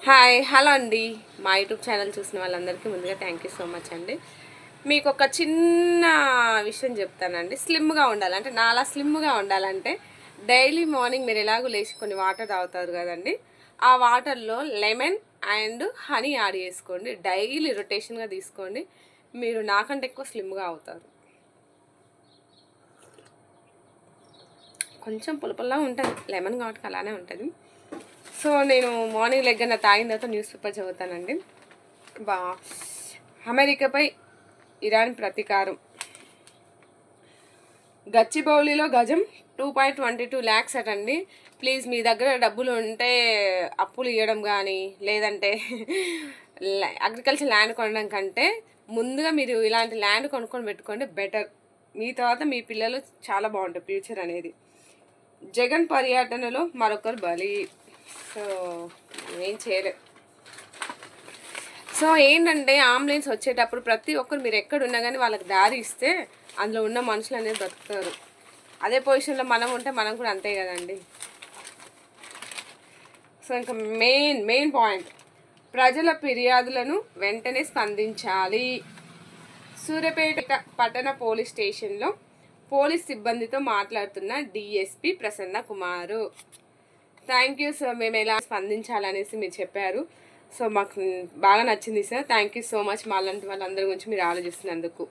Hi hello అండి మా YouTube channel చూసిన వాళ్ళందరికీ ముందుగా థ్యాంక్ యూ సో మచ్ అండి. మీకు ఒక చిన్న విషయం చెప్తానండి. స్లిమ్గా ఉండాలంటే నాలా స్లిమ్గా ఉండాలంటే డైలీ మార్నింగ్ మీరు ఎలాగో లేచి కొన్ని వాటర్ తాగుతారు కదండి. ఆ వాటర్లో లెమన్ అండ్ హనీ యాడ్ చేసుకోండి. డైలీ రొటేషన్గా తీసుకోండి. మీరు నాకంటే ఎక్కువ స్లిమ్గా అవుతారు. కొంచెం పులుపుల్లా ఉంటుంది లెమన్ కాబట్టి అలానే ఉంటుంది. సో నేను మార్నింగ్ లెగ్గన తాగిన తర్వాత న్యూస్ పేపర్ చదువుతానండి. అమెరికాపై ఇరాన్ ప్రతీకారం. గచ్చిబౌలిలో గజం 2.22 lakhs అటండి. ప్లీజ్ మీ దగ్గర డబ్బులు ఉంటే అప్పులు ఇవ్వడం కానీ లేదంటే అగ్రికల్చర్ ల్యాండ్ కొనడం కంటే ముందుగా మీరు ఇలాంటి ల్యాండ్ కొనుక్కొని పెట్టుకోండి బెటర్. మీ తర్వాత మీ పిల్లలు చాలా బాగుంటుంది ఫ్యూచర్ అనేది. జగన్ పర్యటనలో మరొకరు బలి. సో ఏం చేయలేదు. సో ఏంటంటే అంబులెన్స్ వచ్చేటప్పుడు ప్రతి ఒక్కరు మీరు ఎక్కడున్నా కానీ వాళ్ళకి దారి ఇస్తే అందులో ఉన్న మనుషులు అనేది బ్రతుకుతారు. అదే పొజిషన్లో మనం ఉంటే మనం కూడా అంతే కదండి. సో ఇంకా మెయిన్ పాయింట్, ప్రజల ఫిర్యాదులను వెంటనే స్పందించాలి. సూర్యాపేట పట్టణ పోలీస్ స్టేషన్లో పోలీస్ సిబ్బందితో మాట్లాడుతున్న DSP Prasanna Kumar. Thank you sir, మేము ఎలా స్పందించాలనేసి మీరు చెప్పారు. సో మాకు బాగా నచ్చింది sir. Thank you so much. మా లాంటి వాళ్ళందరి గురించి మీరు ఆలోచిస్తున్నందుకు.